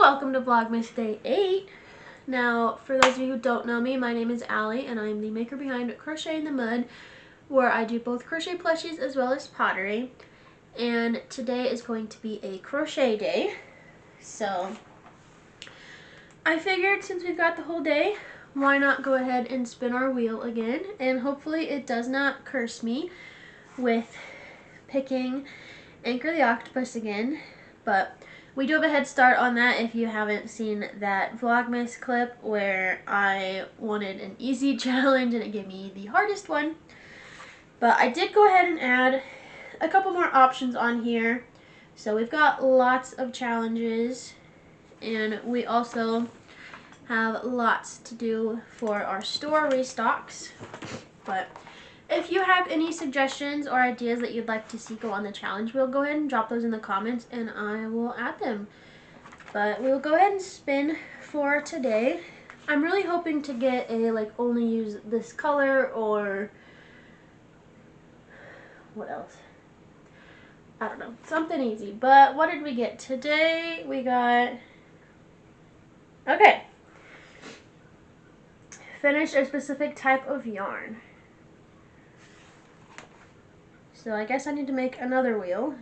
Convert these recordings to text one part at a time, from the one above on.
welcome to Vlogmas Day 8. Now, for those of you who don't know me, my name is Allie, and I'm the maker behind Crochet in the Mud, where I do both crochet plushies as well as pottery. And today is going to be a crochet day. So, I figured since we've got the whole day, why not go ahead and spin our wheel again, and hopefully it does not curse me with picking Anchor the Octopus again, but we do have a head start on that if you haven't seen that Vlogmas clip where I wanted an easy challenge and it gave me the hardest one. But I did go ahead and add a couple more options on here. So we've got lots of challenges, and we also have lots to do for our store restocks. But if you have any suggestions or ideas that you'd like to see go on the challenge wheel, go ahead and drop those in the comments and I will add them. But we'll go ahead and spin for today. I'm really hoping to get a only use this color, or what else? I don't know, something easy. But what did we get today? We got, okay, finish a specific type of yarn. So I guess I need to make another wheel.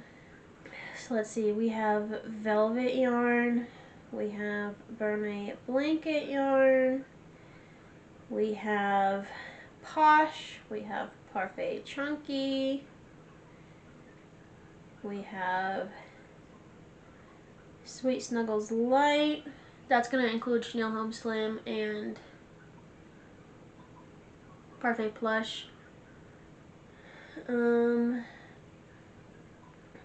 So let's see, we have velvet yarn, we have Burmese blanket yarn, we have Posh, we have Parfait Chunky, we have Sweet Snuggles Lite. That's going to include Chanel Home Slim and Parfait Plush.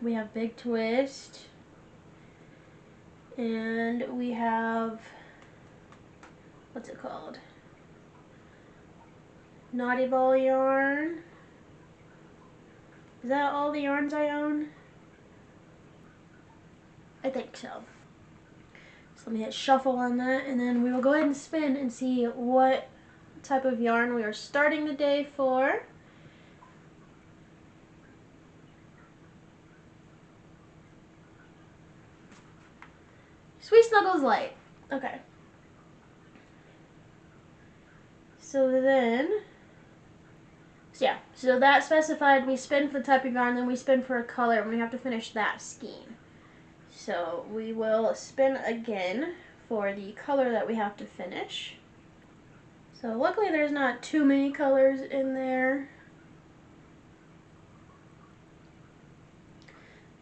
We have Big Twist, and we have, what's it called? Naughty Ball yarn. Is that all the yarns I own? I think so. So let me hit shuffle on that, and then we will go ahead and spin and see what type of yarn we are starting the day for. Sweet Snuggles Lite. Okay. So then, so that specified we spin for the type of yarn, then we spin for a color, and we have to finish that skein. So we will spin again for the color that we have to finish. So luckily there's not too many colors in there.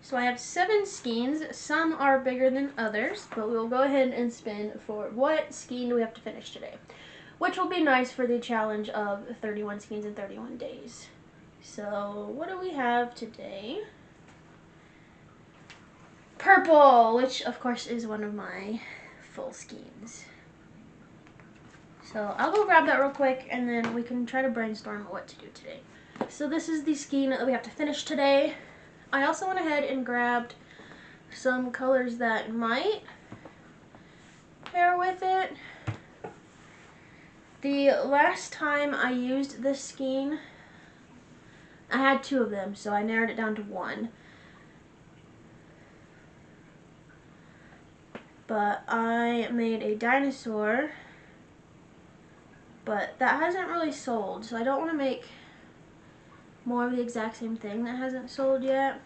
So I have 7 skeins. Some are bigger than others, but we'll go ahead and spin for what skein do we have to finish today, which will be nice for the challenge of 31 skeins in 31 days. So what do we have today? Purple, which of course is one of my full skeins. So I'll go grab that real quick and then we can try to brainstorm what to do today. So this is the skein that we have to finish today. I also went ahead and grabbed some colors that might pair with it. The last time I used this skein, I had 2 of them, so I narrowed it down to 1. But I made a dinosaur, but that hasn't really sold, so I don't want to make more of the exact same thing that hasn't sold yet.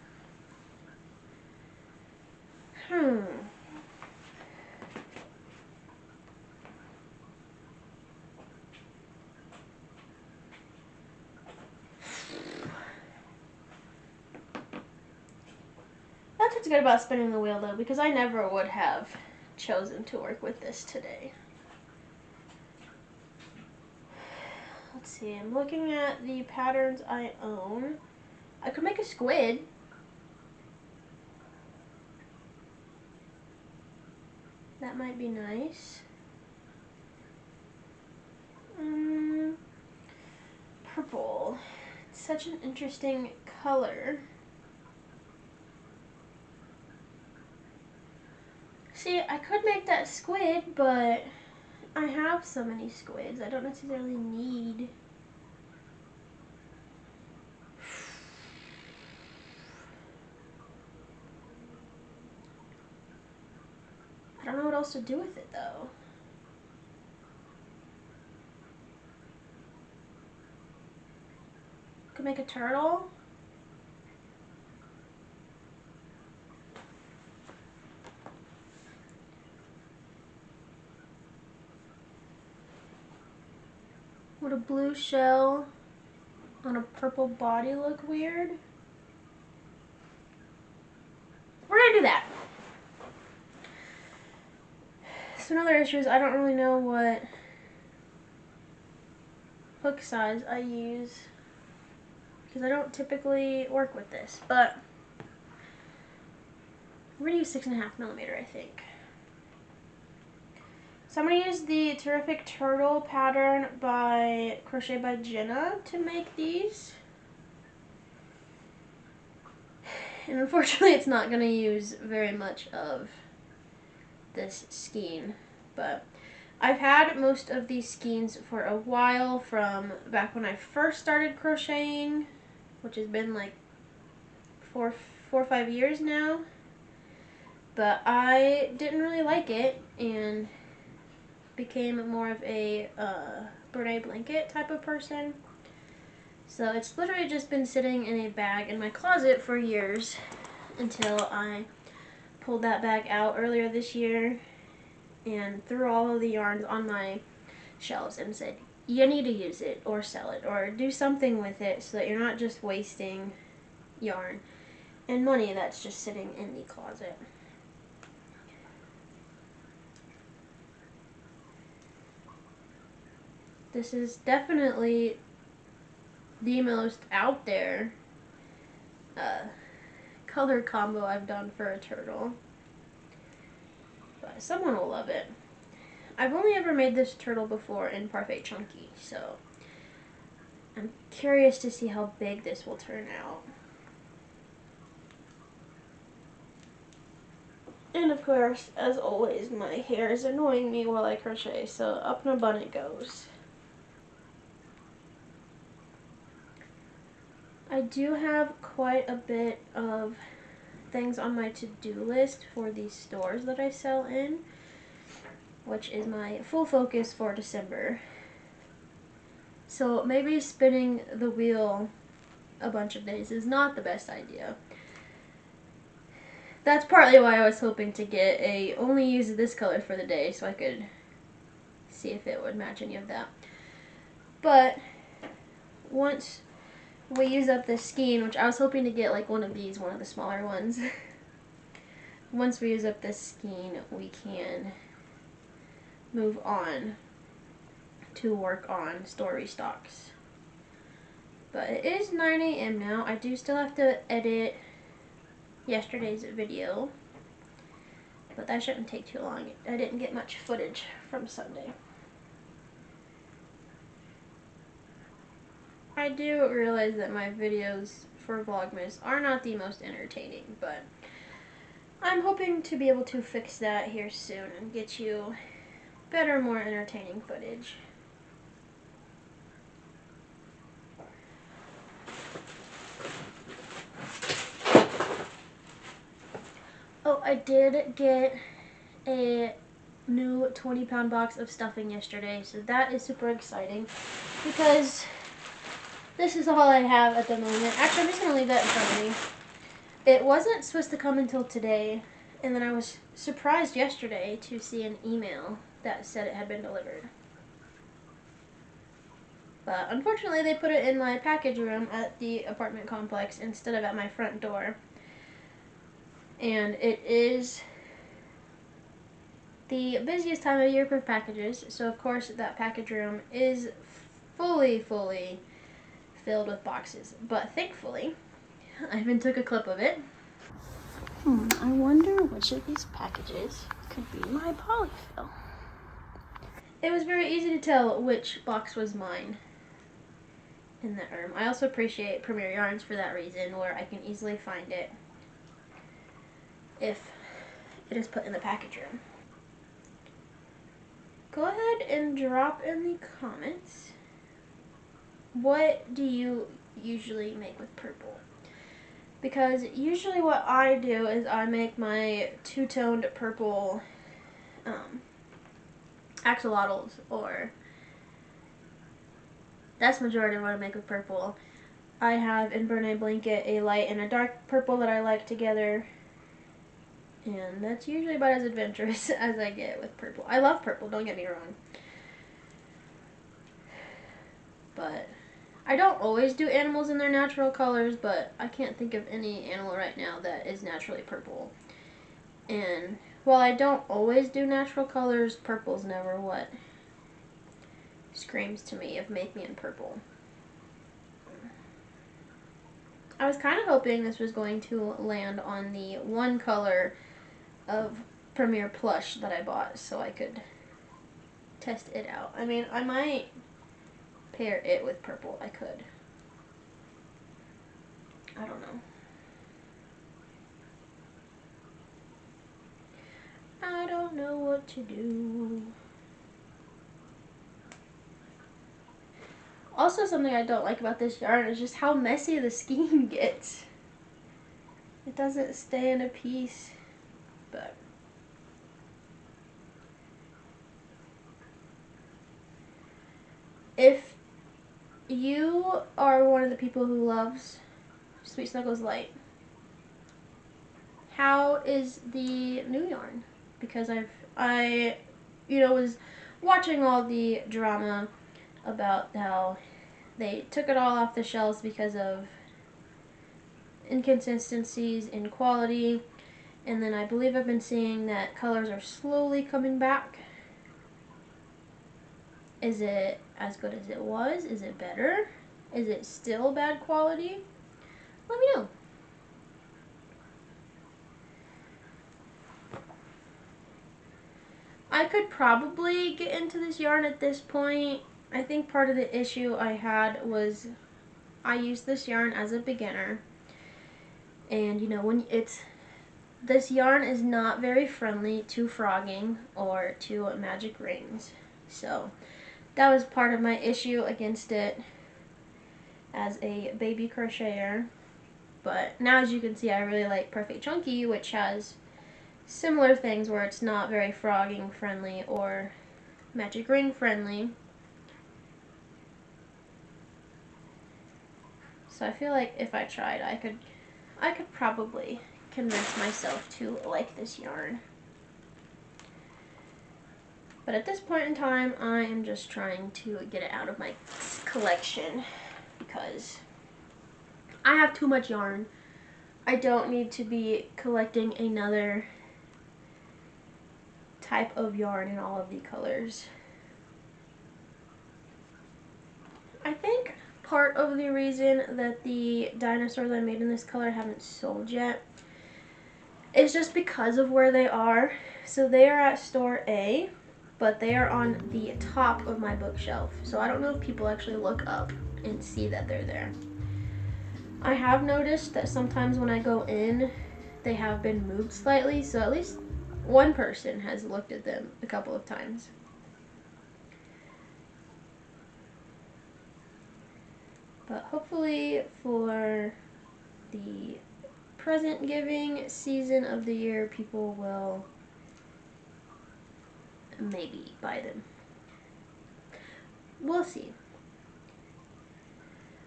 That's what's good about spinning the wheel though, because I never would have chosen to work with this today. Let's see, I'm looking at the patterns I own. I could make a squid. That might be nice. Purple. It's such an interesting color. See, I could make that squid, but I have so many squids. I don't necessarily need. I don't know what else to do with it though. Could make a turtle. Would a blue shell on a purple body look weird? We're gonna do that. So another issue is I don't really know what hook size I use because I don't typically work with this, but we're gonna use 6.5 millimeter, I think. So I'm going to use the Terrific Turtle pattern by Crochet by Jenna to make these. And unfortunately it's not going to use very much of this skein. But I've had most of these skeins for a while, from back when I first started crocheting, which has been like four or 5 years now. But I didn't really like it and became more of a Brene blanket type of person. So it's literally just been sitting in a bag in my closet for years until I pulled that bag out earlier this year and threw all of the yarns on my shelves and said, you need to use it or sell it or do something with it so that you're not just wasting yarn and money that's just sitting in the closet. This is definitely the most out there color combo I've done for a turtle. But someone will love it. I've only ever made this turtle before in Parfait Chunky, so I'm curious to see how big this will turn out. And of course, as always, my hair is annoying me while I crochet, so up in a bun it goes. I do have quite a bit of things on my to-do list for these stores that I sell in, which is my full focus for December. So maybe spinning the wheel a bunch of days is not the best idea. That's partly why I was hoping to get only use this color for the day so I could see if it would match any of that. But once we use up this skein, which I was hoping to get like one of these, one of the smaller ones. Once we use up this skein, we can move on to work on store restocks. But it is 9 a.m. now. I do still have to edit yesterday's video, but that shouldn't take too long. I didn't get much footage from Sunday. I do realize that my videos for Vlogmas are not the most entertaining, but I'm hoping to be able to fix that here soon and get you better, more entertaining footage. Oh, I did get a new 20-pound box of stuffing yesterday, so that is super exciting because this is all I have at the moment. Actually, I'm just going to leave that in front of me. It wasn't supposed to come until today, and then I was surprised yesterday to see an email that said it had been delivered. But unfortunately, they put it in my package room at the apartment complex instead of at my front door. And it is the busiest time of year for packages, so of course that package room is fully filled with boxes. But thankfully, I even took a clip of it. I wonder which of these packages could be my polyfill. It was very easy to tell which box was mine in that room. I also appreciate Premier Yarns for that reason, where I can easily find it if it is put in the package room. Go ahead and drop in the comments, what do you usually make with purple? Because usually what I do is I make my two-toned purple axolotls, or that's majority of what I make with purple. I have in Burn Blanket a light and a dark purple that I like together, and that's usually about as adventurous as I get with purple. I love purple, don't get me wrong, but I don't always do animals in their natural colors, but I can't think of any animal right now that is naturally purple. And while I don't always do natural colors, purple's never what screams to me of make me in purple. I was kind of hoping this was going to land on the one color of Premier Plush that I bought so I could test it out. I mean, I might pair it with purple. I could. I don't know. I don't know what to do. Also, something I don't like about this yarn is just how messy the skein gets. It doesn't stay in a piece, but if you are one of the people who loves Sweet Snuggles Lite, how is the new yarn? Because I was watching all the drama about how they took it all off the shelves because of inconsistencies in quality, and then I believe I've been seeing that colors are slowly coming back. Is it as good as it was? Is it better? Is it still bad quality? Let me know. I could probably get into this yarn at this point. I think part of the issue I had was I used this yarn as a beginner, and when this yarn is not very friendly to frogging or to magic rings, so that was part of my issue against it as a baby crocheter. But now, as you can see, I really like Perfect Chunky, which has similar things where it's not very frogging friendly or magic ring friendly. So I feel like if I tried, I could probably convince myself to like this yarn. But at this point in time, I am just trying to get it out of my collection because I have too much yarn. I don't need to be collecting another type of yarn in all of the colors. I think part of the reason that the dinosaurs I made in this color haven't sold yet is just because of where they are. So they are at store A, but they are on the top of my bookshelf. So I don't know if people actually look up and see that they're there. I have noticed that sometimes when I go in, they have been moved slightly, so at least one person has looked at them a couple of times. But hopefully for the present giving season of the year, people will maybe buy them. We'll see.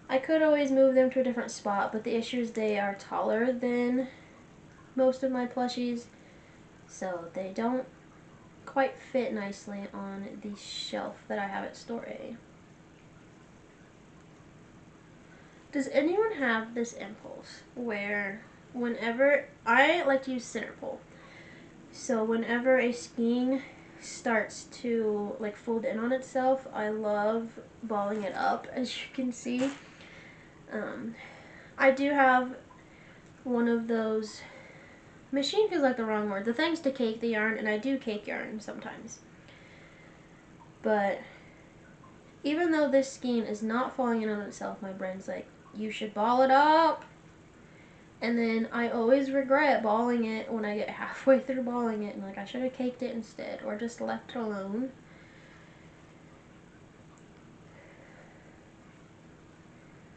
I could always move them to a different spot, but the issue is they are taller than most of my plushies, so they don't quite fit nicely on the shelf that I have at store A. Does anyone have this impulse where whenever I like to use center pull, so whenever a skein starts to like fold in on itself, I love balling it up, as you can see. I do have one of those, machine feels like the wrong word, the things to cake the yarn, and I do cake yarn sometimes. But even though this skein is not falling in on itself, my brain's like, you should ball it up. And then I always regret balling it when I get halfway through balling it and like I should have caked it instead or just left it alone.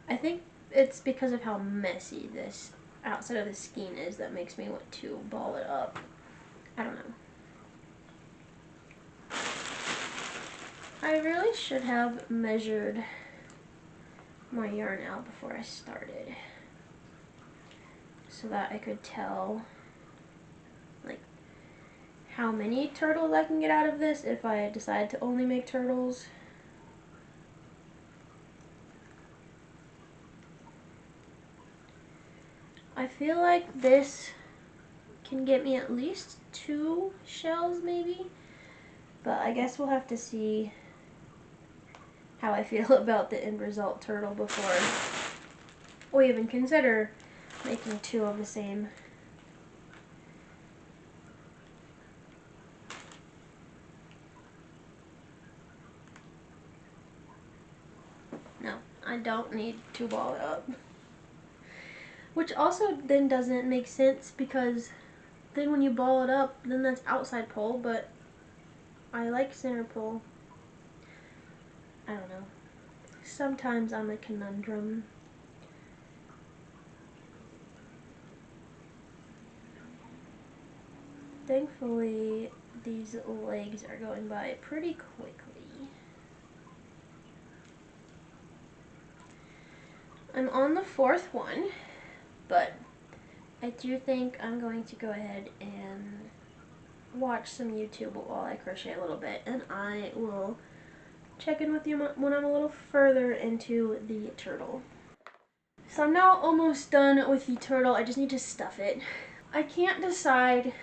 I think it's because of how messy this outside of the skein is that makes me want to ball it up. I don't know. I really should have measured my yarn out before I started so that I could tell like how many turtles I can get out of this if I decide to only make turtles. I feel like this can get me at least 2 shells maybe, but I guess we'll have to see how I feel about the end result turtle before we even consider making 2 of the same. No, I don't need to ball it up. Which also then doesn't make sense because then when you ball it up, then that's outside pole, but I like center pole. I don't know. Sometimes I'm a conundrum. Thankfully, these legs are going by pretty quickly. I'm on the 4th one, but I do think I'm going to go ahead and watch some YouTube while I crochet a little bit, and I will check in with you when I'm a little further into the turtle. So I'm now almost done with the turtle. I just need to stuff it. I can't decide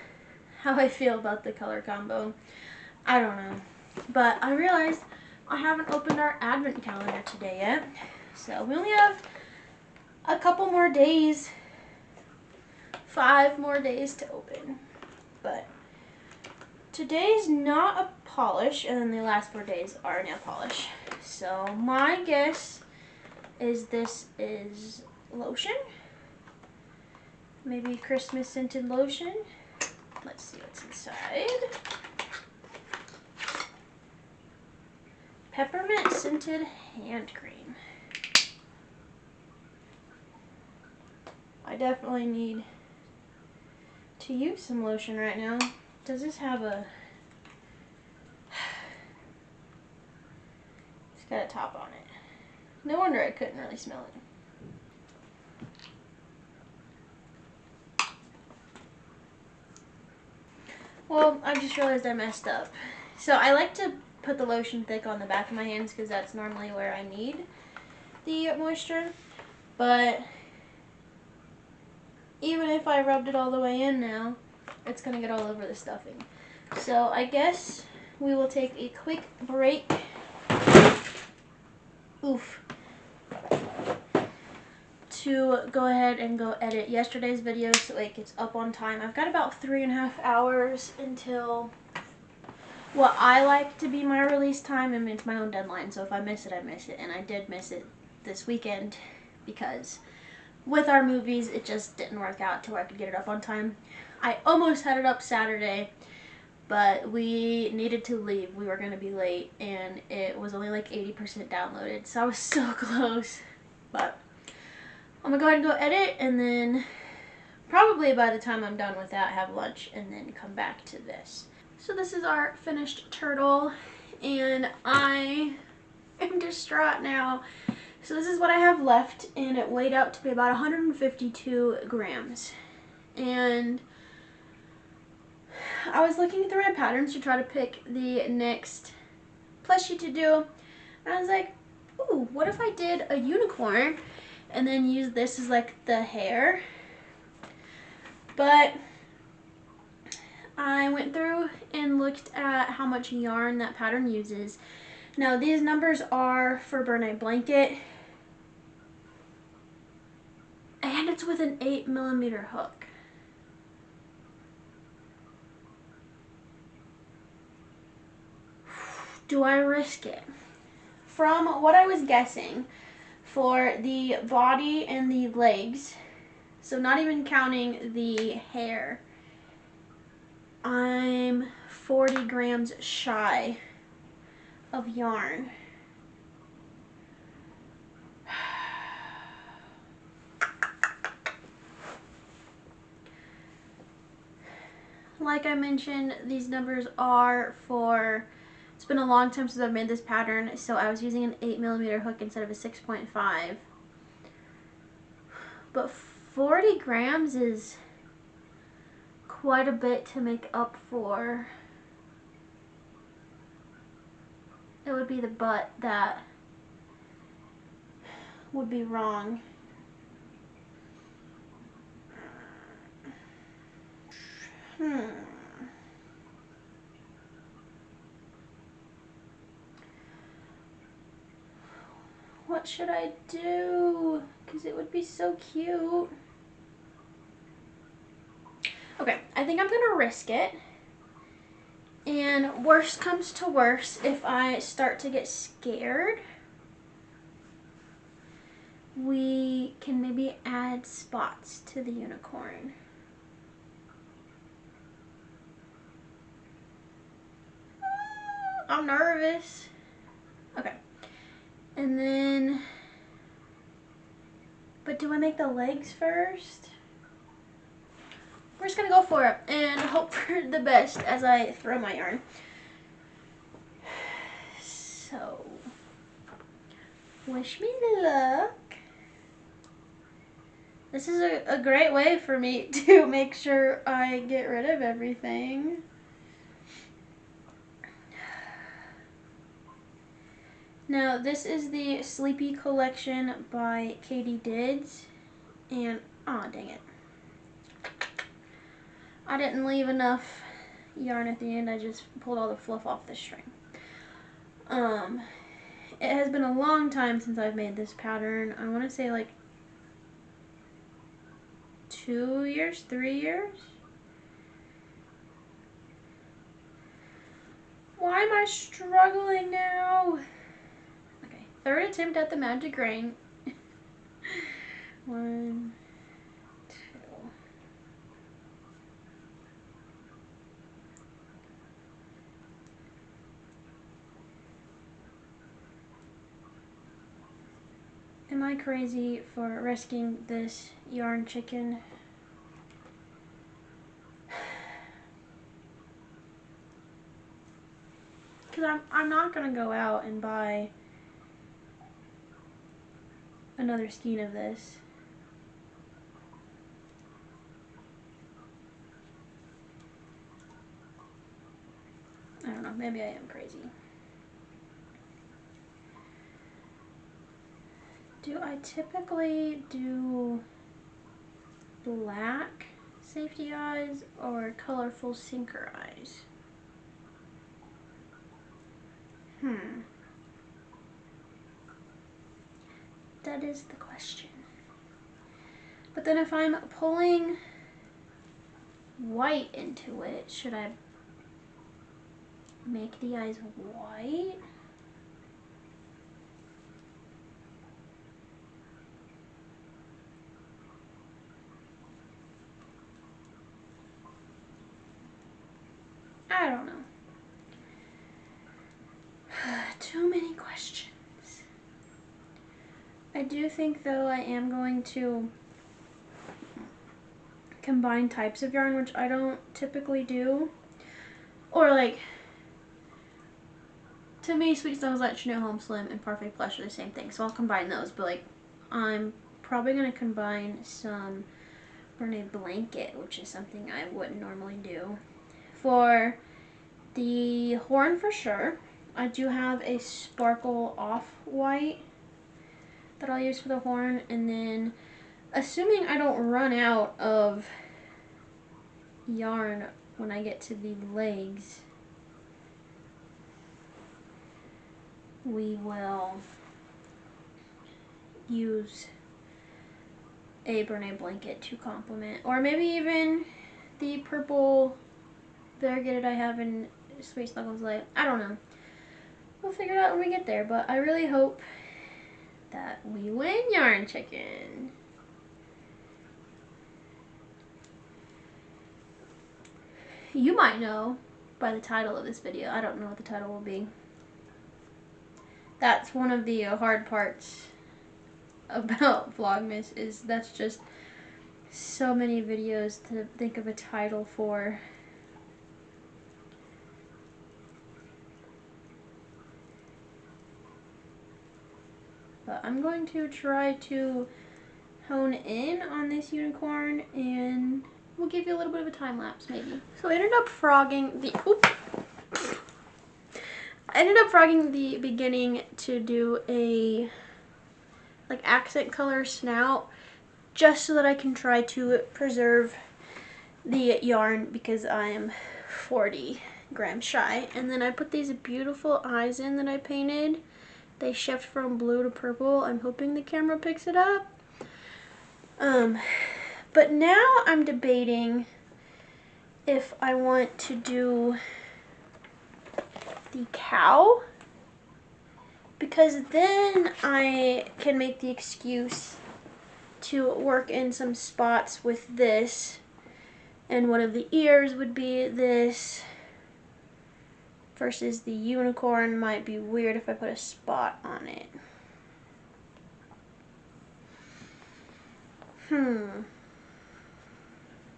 how I feel about the color combo. I don't know. But I realized I haven't opened our advent calendar today yet. So we only have a couple more days, 5 more days to open. But today's not a polish, and then the last 4 days are nail polish. So my guess is this is lotion. Maybe Christmas scented lotion. Let's see what's inside. Peppermint scented hand cream. I definitely need to use some lotion right now. Does this have a... It's got a top on it. No wonder I couldn't really smell it. Well, I just realized I messed up. So I like to put the lotion thick on the back of my hands because that's normally where I need the moisture. But even if I rubbed it all the way in now, it's going to get all over the stuffing. So I guess we will take a quick break. Oof. To go ahead and go edit yesterday's video so it gets up on time. I've got about 3.5 hours until what I like to be my release time, and it's my own deadline, so if I miss it, I miss it. And I did miss it this weekend because with our movies, it just didn't work out to where I could get it up on time. I almost had it up Saturday, but we needed to leave. We were going to be late, and it was only like 80% downloaded, so I was so close. But I'm going to go ahead and go edit, and then probably by the time I'm done with that, have lunch, and then come back to this. So this is our finished turtle, and I am distraught now. So this is what I have left, and it weighed out to be about 152 grams. And I was looking through my patterns to try to pick the next plushie to do, and I was like, ooh, what if I did a unicorn and then use this as like the hair? But I went through and looked at how much yarn that pattern uses. Now these numbers are for Bernay blanket, and it's with an 8mm hook. Do I risk it? From what I was guessing, for the body and the legs, so not even counting the hair, I'm 40 grams shy of yarn. Like I mentioned, these numbers are for It's been a long time since I've made this pattern, so I was using an 8mm hook instead of a 6.5. But 40 grams is quite a bit to make up for. It would be the butt that would be wrong. What should I do? Because it would be so cute. Okay, I think I'm gonna risk it. And worst comes to worst, if I start to get scared, we can maybe add spots to the unicorn. I'm nervous. Okay. And then, but do I make the legs first? We're just gonna go for it and hope for the best as I throw my yarn. So, wish me luck. This is a great way for me to make sure I get rid of everything. Now, this is the Sleepy Collection by Katie Dids, and aw, dang it. I didn't leave enough yarn at the end, I just pulled all the fluff off the string. It has been a long time since I've made this pattern. I want to say like 2 years, 3 years? Why am I struggling now? Okay, third attempt at the magic ring. 1, 2. Am I crazy for risking this yarn chicken? Because I'm not going to go out and buy another skein of this. I don't know, maybe I am crazy. Do I typically do black safety eyes or colorful sinker eyes? That is the question. But then if I'm pulling white into it, should I make the eyes white? I don't know. Too many questions. I do think though I am going to combine types of yarn, which I don't typically do. Or like, to me, Sweet Snuggles Lite, Chanel Home Slim, and Parfait Plush are the same thing, so I'll combine those. But like, I'm probably going to combine some Brene Blanket, which is something I wouldn't normally do. For the horn, for sure, I do have a sparkle off-white that I'll use for the horn, and then assuming I don't run out of yarn when I get to the legs, we will use a Brene Blanket to complement, or maybe even the purple variegated I have in Sweet Snuggles Lite. I don't know. We'll figure it out when we get there, but I really hope that we win, Yarn Chicken. You might know by the title of this video. I don't know what the title will be. That's one of the hard parts about Vlogmas, is that's just so many videos to think of a title for. But I'm going to try to hone in on this unicorn, and we'll give you a little bit of a time lapse maybe. So I ended up frogging the beginning to do a like accent color snout, just so that I can try to preserve the yarn because I'm 40 grams shy. And then I put these beautiful eyes in that I painted. They shift from blue to purple. I'm hoping the camera picks it up. But now I'm debating if I want to do the cow, because then I can make the excuse to work in some spots with this, and one of the ears would be this, versus the unicorn might be weird if I put a spot on it.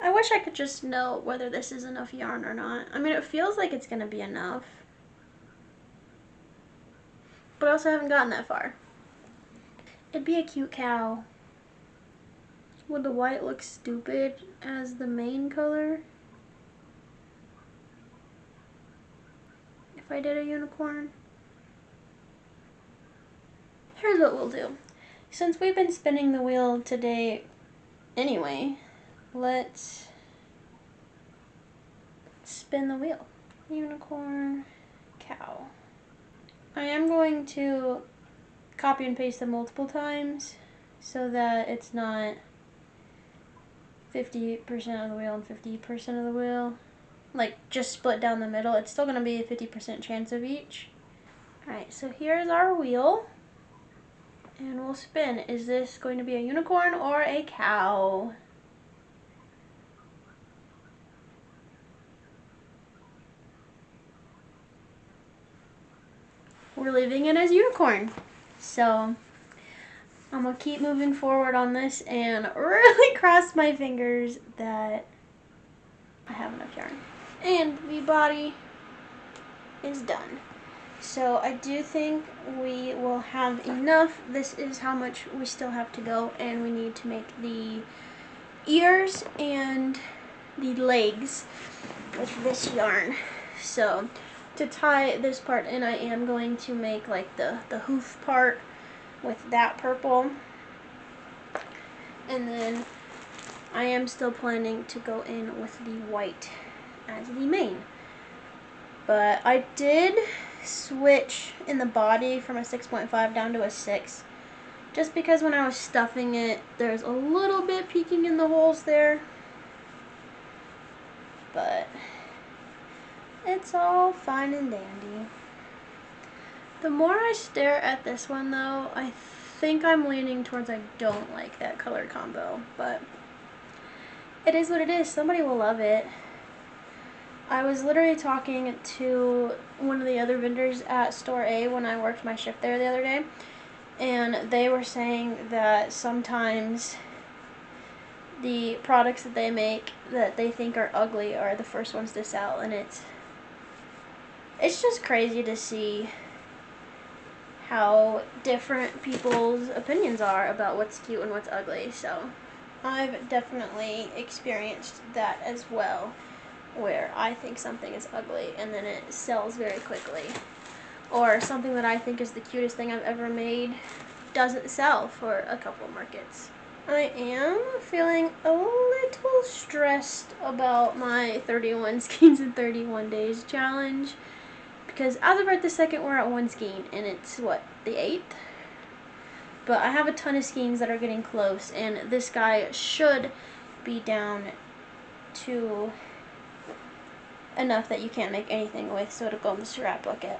I wish I could just know whether this is enough yarn or not. I mean, it feels like it's gonna be enough, but I also haven't gotten that far. It'd be a cute cow. Would the white look stupid as the main color if I did a unicorn? Here's what we'll do. Since we've been spinning the wheel today anyway, let's spin the wheel. Unicorn, cow. I am going to copy and paste them multiple times so that it's not 50% of the wheel and 50% of the wheel. Like, just split down the middle. It's still going to be a 50% chance of each. Alright, so here's our wheel. And we'll spin. Is this going to be a unicorn or a cow? We're leaving it as unicorn. So I'm going to keep moving forward on this and really cross my fingers that I have enough yarn. And the body is done. So I do think we will have enough. This is how much we still have to go, and we need to make the ears and the legs with this yarn. So to tie this part in, I am going to make like the hoof part with that purple, and then I am still planning to go in with the white as the mane. But I did switch in the body from a 6.5 down to a 6, just because when I was stuffing it, there's a little bit peeking in the holes there, but it's all fine and dandy. The more I stare at this one though, I think I'm leaning towards I don't like that color combo, but it is what it is. Somebody will love it. I was literally talking to one of the other vendors at Store A when I worked my shift there the other day, and they were saying that sometimes the products that they make that they think are ugly are the first ones to sell, and it's just crazy to see how different people's opinions are about what's cute and what's ugly. So I've definitely experienced that as well, where I think something is ugly and then it sells very quickly, or something that I think is the cutest thing I've ever made doesn't sell for a couple of markets. I am feeling a little stressed about my 31 skeins in 31 days challenge, because as of right this second we're at 1 skein and it's what, the 8th? But I have a ton of skeins that are getting close, and this guy should be down to enough that you can't make anything with, so it'll go in the scrap bucket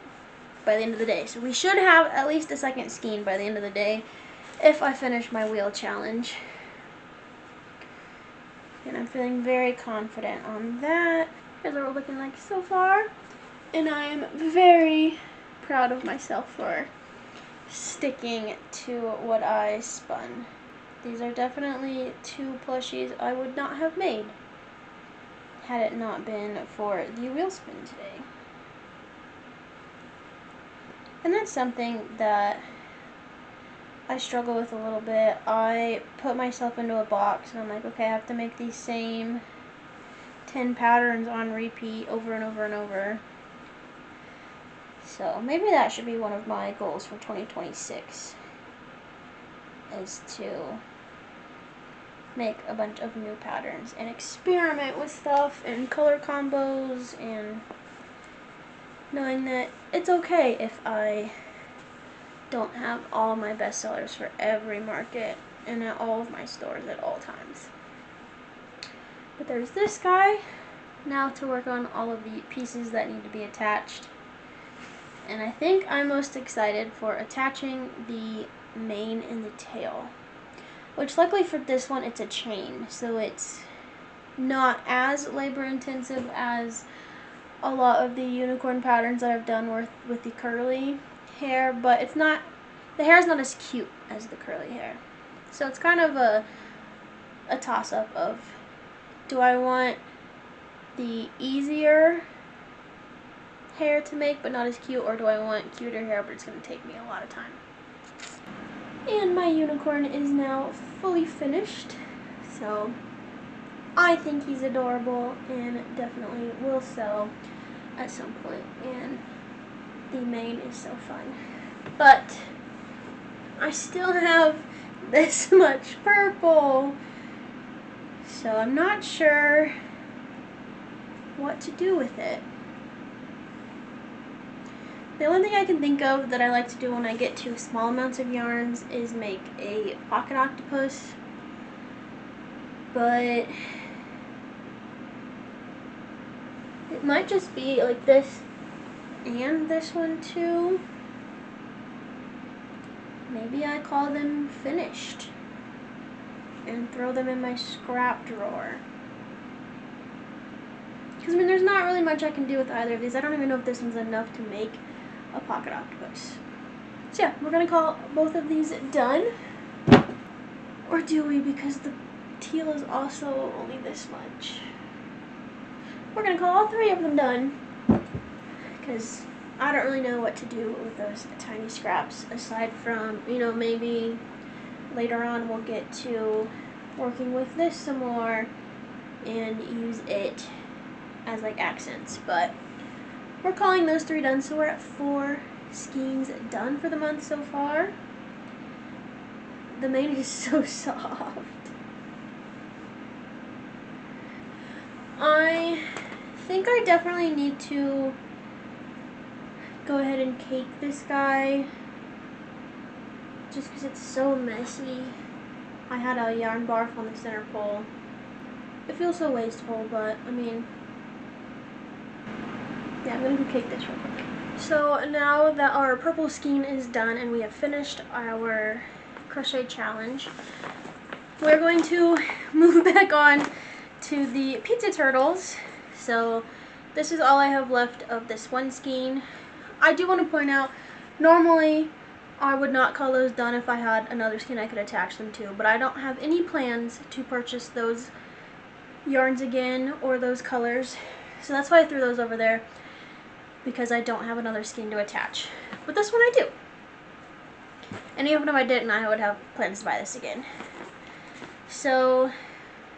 by the end of the day. So we should have at least a 2nd skein by the end of the day if I finish my wheel challenge. And I'm feeling very confident on that. Here's what we're looking like so far. And I am very proud of myself for sticking to what I spun. These are definitely 2 plushies I would not have made had it not been for the wheel spin today. And that's something that I struggle with a little bit. I put myself into a box and I'm like, okay, I have to make these same 10 patterns on repeat over and over and over. So maybe that should be one of my goals for 2026, is to make a bunch of new patterns and experiment with stuff and color combos, and knowing that it's okay if I don't have all my bestsellers for every market and at all of my stores at all times. But there's this guy. Now to work on all of the pieces that need to be attached. And I think I'm most excited for attaching the mane and the tail, which luckily for this one it's a chain, so it's not as labor intensive as a lot of the unicorn patterns that I've done with the curly hair, but it's not, the hair is not as cute as the curly hair. So it's kind of a toss-up of, do I want the easier hair to make but not as cute, or do I want cuter hair but it's going to take me a lot of time? And my unicorn is now fully finished, so I think he's adorable and definitely will sell at some point, and the mane is so fun. But I still have this much purple, so I'm not sure what to do with it. The only thing I can think of that I like to do when I get to small amounts of yarns is make a pocket octopus, but it might just be like this and this one too. Maybe I call them finished and throw them in my scrap drawer. Because I mean, there's not really much I can do with either of these. I don't even know if this one's enough to make a pocket octopus. So yeah, we're gonna call both of these done. Or do we? Because the teal is also only this much. We're gonna call all three of them done, because I don't really know what to do with those tiny scraps, aside from, you know, maybe later on we'll get to working with this some more and use it as like accents. But we're calling those three done, so we're at 4 skeins done for the month so far. The mane is so soft. I think I definitely need to go ahead and cake this guy, just because it's so messy. I had a yarn barf on the center pole. It feels so wasteful, but I mean, yeah, I'm gonna go cake this real quick. So now that our purple skein is done and we have finished our crochet challenge, we're going to move back on to the pizza turtles. So this is all I have left of this one skein. I do want to point out, normally I would not call those done if I had another skein I could attach them to, but I don't have any plans to purchase those yarns again or those colors, so that's why I threw those over there, because I don't have another skein to attach. But this one I do. And even if I didn't, I would have plans to buy this again. So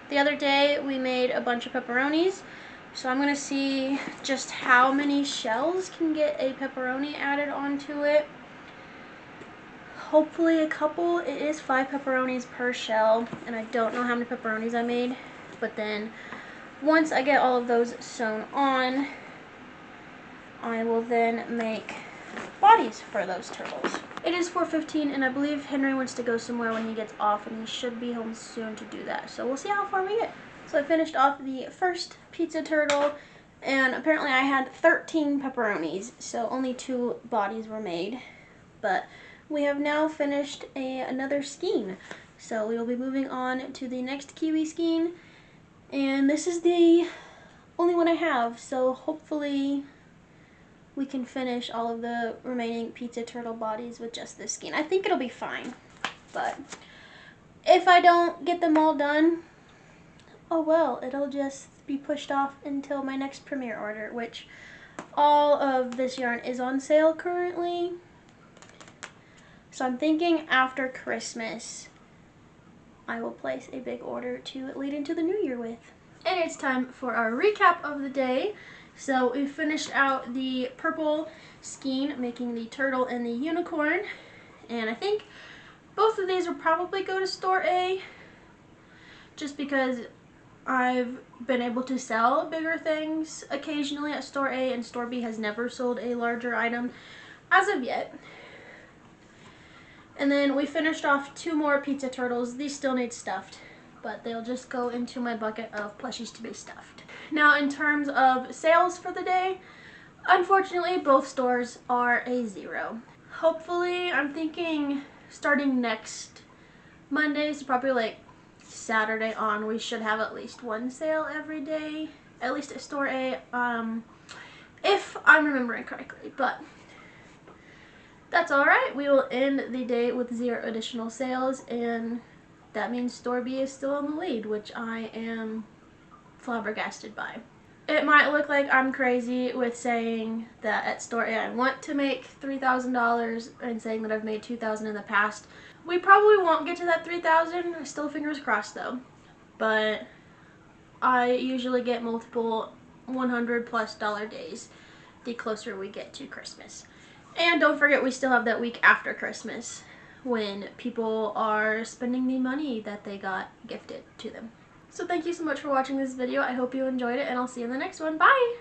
the other day we made a bunch of pepperonis, so I'm going to see just how many shells can get a pepperoni added onto it. Hopefully a couple. It is 5 pepperonis per shell, and I don't know how many pepperonis I made, but then once I get all of those sewn on, I will then make bodies for those turtles. It is 4:15, and I believe Henry wants to go somewhere when he gets off, and he should be home soon to do that. So we'll see how far we get. So I finished off the first pizza turtle, and apparently I had 13 pepperonis, so only 2 bodies were made. But we have now finished another skein. So we will be moving on to the next kiwi skein, and this is the only one I have, so hopefully we can finish all of the remaining pizza turtle bodies with just this skein. I think it'll be fine, but if I don't get them all done, oh well, it'll just be pushed off until my next premiere order, which all of this yarn is on sale currently. So I'm thinking after Christmas, I will place a big order to lead into the new year with. And it's time for our recap of the day. So we finished out the purple skein, making the turtle and the unicorn. And I think both of these will probably go to store A, just because I've been able to sell bigger things occasionally at store A, and store B has never sold a larger item as of yet. And then we finished off 2 more pizza turtles. These still need stuffed, but they'll just go into my bucket of plushies to be stuffed. Now in terms of sales for the day, unfortunately both stores are a 0. Hopefully, I'm thinking starting next Monday, so probably like Saturday on, we should have at least 1 sale every day, at least at store A, if I'm remembering correctly. But that's alright. We will end the day with 0 additional sales, and that means store B is still in the lead, which I am flabbergasted by. It might look like I'm crazy with saying that at store A I want to make $3,000 and saying that I've made $2,000 in the past. We probably won't get to that $3,000, still fingers crossed though. But I usually get multiple $100+ days the closer we get to Christmas. And don't forget, we still have that week after Christmas when people are spending the money that they got gifted to them. So thank you so much for watching this video. I hope you enjoyed it, and I'll see you in the next one. Bye!